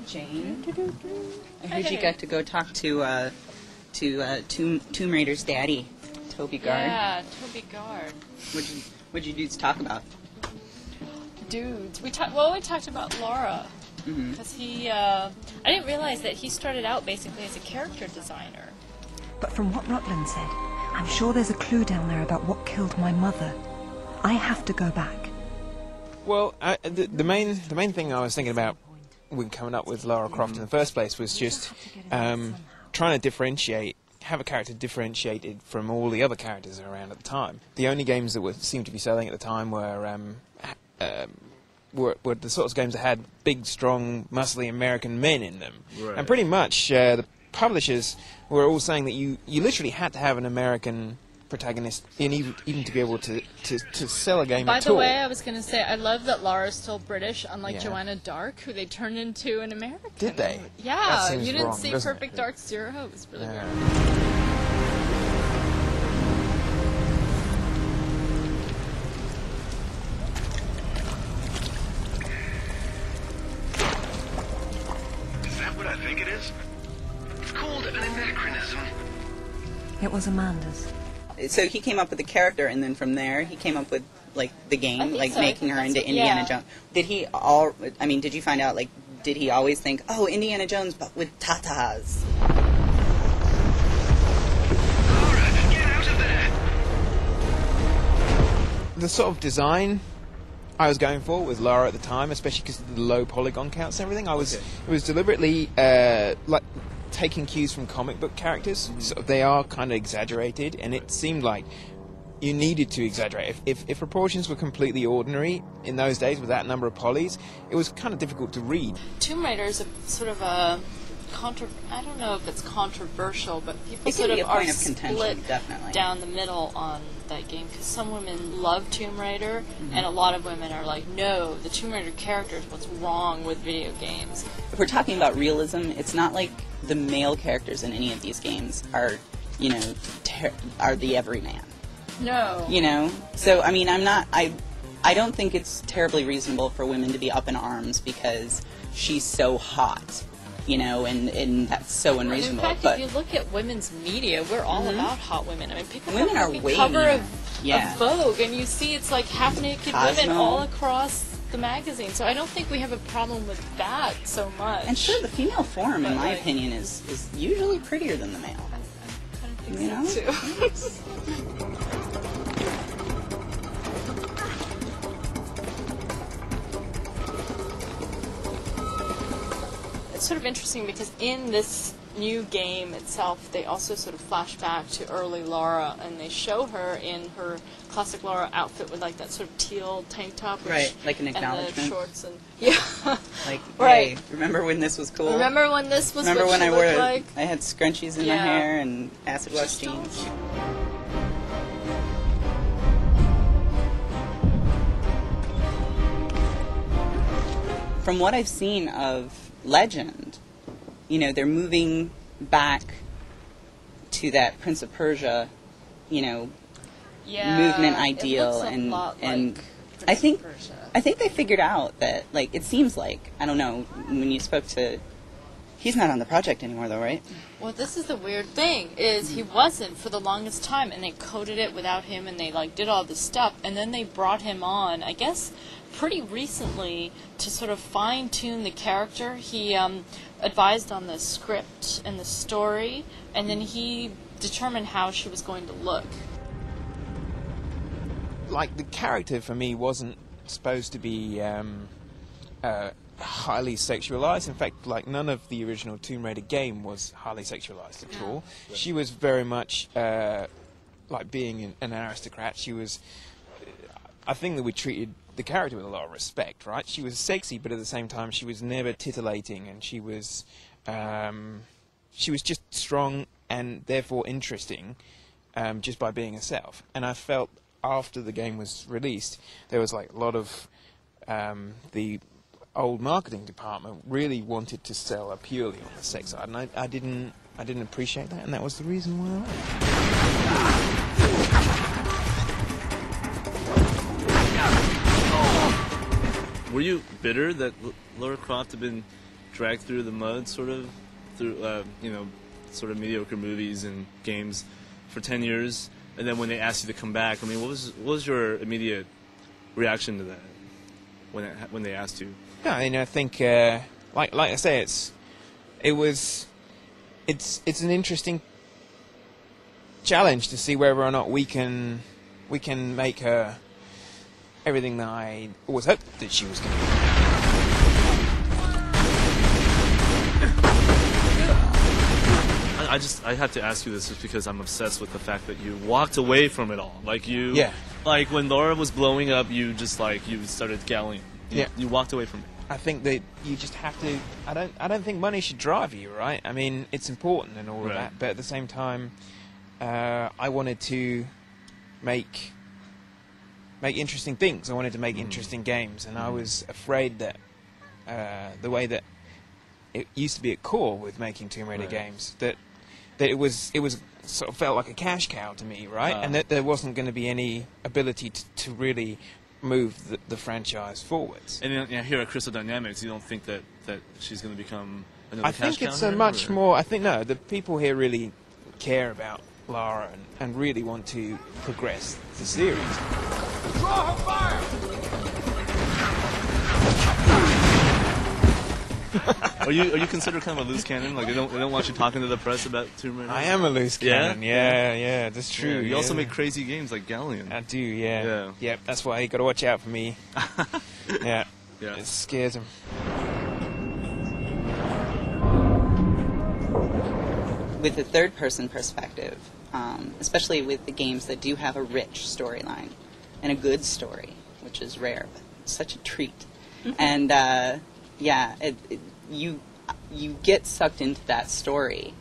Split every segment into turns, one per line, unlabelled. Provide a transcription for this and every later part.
Jane. I heard you got to go talk to Tomb Raider's daddy, Toby Gard.
Yeah, Toby Gard.
What'd you dudes talk about?
Dudes, we talked about Lara because I didn't realize that he started out basically as a character designer.
But from what Rutland said, I'm sure there's a clue down there about what killed my mother. I have to go back.
Well, the main thing I was thinking about when coming up with Lara Croft in the first place was just trying to have a character differentiated from all the other characters around at the time. The only games that seemed to be selling at the time were the sorts of games that had big, strong, muscly American men in them. Right. And pretty much the publishers were all saying that you literally had to have an American protagonist even to be able to sell a game
By
at
the
all.
way, I was going to say, I love that Lara's still British, unlike Joanna Dark, who they turned into an American.
Did they?
Yeah, you didn't see
doesn't
Perfect
it?
Dark Zero? It was really weird.
Is that what I think it is? It's called an anachronism.
It was Amanda's.
So he came up with the character, and then from there he came up with like the game, like
so.
making her into Indiana Jones. Did you find out, like, did he always think, oh, Indiana Jones but with tatas?
Lara, get out of there!
The sort of design I was going for with Lara at the time, especially because of the low polygon counts and everything, it was deliberately like taking cues from comic book characters. So they are kind of exaggerated, and it seemed like you needed to exaggerate. If proportions were completely ordinary in those days with that number of polys, it was kind of difficult to read.
Tomb Raider is a sort of a I don't know if it's controversial, but people sort of are split down the middle on that game, because some women love Tomb Raider, and a lot of women are like, no, the Tomb Raider character is what's wrong with video games.
If we're talking about realism, it's not like the male characters in any of these games are, are the everyman.
No.
So, I mean, I don't think it's terribly reasonable for women to be up in arms because she's so hot, and that's so unreasonable.
In fact,
but
if you look at women's media, we're all about hot women. I mean, pick up
women
the
are way
cover
meaner.
of Vogue, and you see it's like half-naked women all across the magazine. So I don't think we have a problem with that so much.
And sure, the female form, in my opinion, is usually prettier than the male.
I kind of think so, too. It's sort of interesting because in this new game itself, they also sort of flash back to early Lara, and they show her in her classic Lara outfit with like that sort of teal tank top,
right? Like an acknowledgement.
And the shorts and
like,
right.
Hey, remember when this was cool?
Remember when this was?
Remember
what
when
she
I wore?
Like?
I had scrunchies in my hair and acid wash jeans. From what I've seen of Legend, they're moving back to that Prince of Persia, movement ideal,
it looks
and
like
I think they figured out that, like, it seems like, I don't know, when you spoke to, he's not on the project anymore though, right?
Well, this is the weird thing, is he wasn't for the longest time, and they coded it without him, and they did all this stuff, and then they brought him on, I guess, pretty recently to sort of fine-tune the character. He advised on the script and the story, and then he determined how she was going to look.
Like, the character for me wasn't supposed to be highly sexualized. In fact, like, none of the original Tomb Raider game was highly sexualized at all. She was very much like being an aristocrat. She was, I think that we treated the character with a lot of respect, right? She was sexy, but at the same time she was never titillating, and she was just strong and therefore interesting just by being herself. And I felt after the game was released, there was like a lot of the old marketing department really wanted to sell her purely on the sex side, and I didn't appreciate that, and that was the reason why I left.
Were you bitter that Lara Croft had been dragged through the mud, sort of, through sort of mediocre movies and games for 10 years, and then when they asked you to come back, I mean, what was your immediate reaction to that when they asked you?
Yeah, I mean, I think like I say, it's an interesting challenge to see whether or not we can make her everything that I always hoped that she was going to be.
I have to ask you this just because I'm obsessed with the fact that you walked away from it all. Like like when Lara was blowing up, you just you started galling. You walked away from it.
I think that you just have to. I don't think money should drive you, right? I mean, it's important and all of that, but at the same time, I wanted to make interesting things. I wanted to make interesting games, and I was afraid that the way that it used to be at core with making Tomb Raider games, that it was sort of felt like a cash cow to me, right? And that there wasn't going to be any ability to really move the franchise forwards.
And here at Crystal Dynamics, you don't think that she's going to become another cash cow?
I think it's a much more. I think the people here really care about Lara and really want to progress the series.
Draw her fire!
Are you considered kind of a loose cannon? Like they don't want you talking to the press about Tomb Raider?
I am a loose cannon. Yeah, that's true.
Yeah, you also make crazy games like Galleon.
I do, yeah. Yep, that's why you got to watch out for me. Yeah. It scares him.
With the third-person perspective, especially with the games that do have a rich storyline and a good story, which is rare, but it's such a treat. And you get sucked into that story,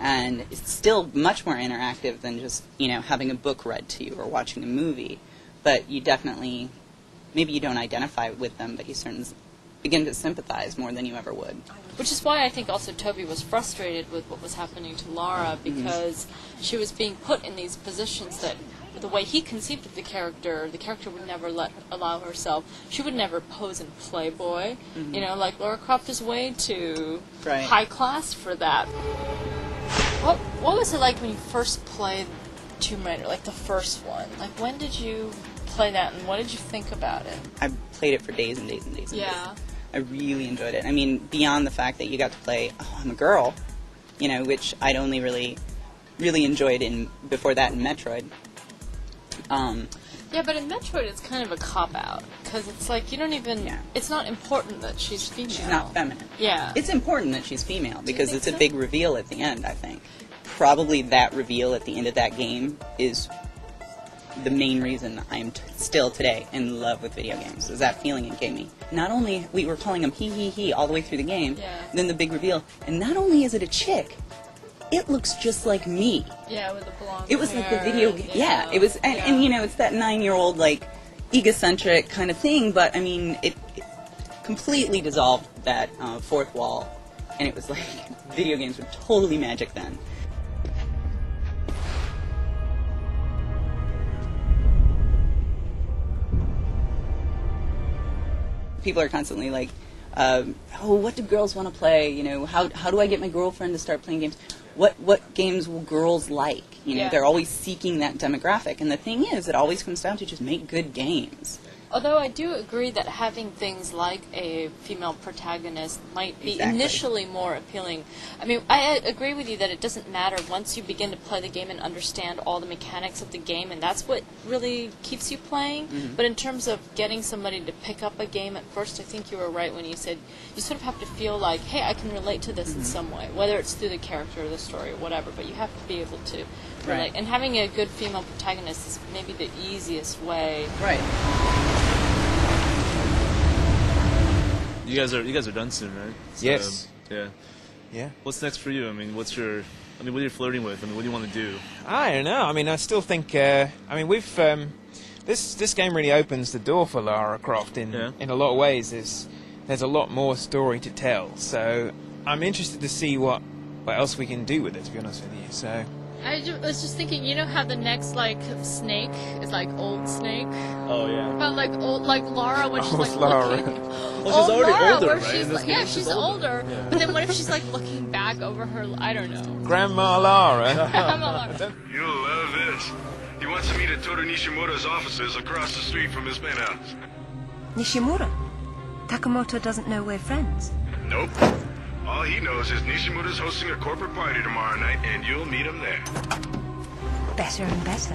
and it's still much more interactive than just having a book read to you or watching a movie. But you definitely, maybe you don't identify with them, but you certainly begin to sympathize more than you ever would.
Which is why I think also Toby was frustrated with what was happening to Lara, because she was being put in these positions that, the way he conceived of the character would never allow herself. She would never pose in Playboy. Like Lara Croft is way too high class for that. What was it like when you first played Tomb Raider, like the first one? Like when did you play that, and what did you think about it?
I played it for days and days and days and days. I really enjoyed it. I mean, beyond the fact that you got to play I'm a girl, which I'd only really enjoyed before that in Metroid.
But in Metroid it's kind of a cop-out, because it's like you don't even... It's not important that she's female.
She's not feminine.
Yeah.
It's important that she's female, because it's a big reveal at the end, I think. Probably that reveal at the end of that game is the main reason I'm still today in love with video games, is that feeling it gave me. Not only we were calling him he all the way through the game, then the big reveal, and not only is it a chick, it looks just like me.
Yeah, with the blonde
It was
hair,
like the video game. Yeah, it was, and it's that 9-year-old, egocentric kind of thing, but, I mean, it completely dissolved that fourth wall, and it was like, video games were totally magic then. People are constantly like, what do girls want to play? How do I get my girlfriend to start playing games? What games will girls like? They're always seeking that demographic. And the thing is, it always comes down to just make good games.
Although I do agree that having things like a female protagonist might be initially more appealing. I mean, I agree with you that it doesn't matter once you begin to play the game and understand all the mechanics of the game, and that's what really keeps you playing. But in terms of getting somebody to pick up a game at first, I think you were right when you said you sort of have to feel like, hey, I can relate to this in some way, whether it's through the character or the story or whatever, but you have to be able to relate. And having a good female protagonist is maybe the easiest way.
You guys are done soon, right? So,
yes.
Yeah. What's next for you? I mean, what are you flirting with? I mean, what do you want to do?
I don't know. I mean, I still think. We've this game really opens the door for Lara Croft in a lot of ways. There's a lot more story to tell. So I'm interested to see what else we can do with it. To be honest with you, so
was just thinking, you know how the next like snake is like old snake,
Oh yeah.
but like old like Lara when she's
Oh,
like
Lara.
looking.
Well, she's already
Lara,
older,
where
right?
she's
In this
like,
game,
yeah, she's older.
Yeah.
But then what if she's like looking back over her? I don't know.
Grandma Lara.
Lara.
You'll love this. He wants to meet at Toru Nishimura's offices across the street from his penthouse.
Nishimura? Takamoto doesn't know we're friends.
Nope. All he knows is Nishimura's hosting a corporate party tomorrow night, and you'll meet him there.
Better and better.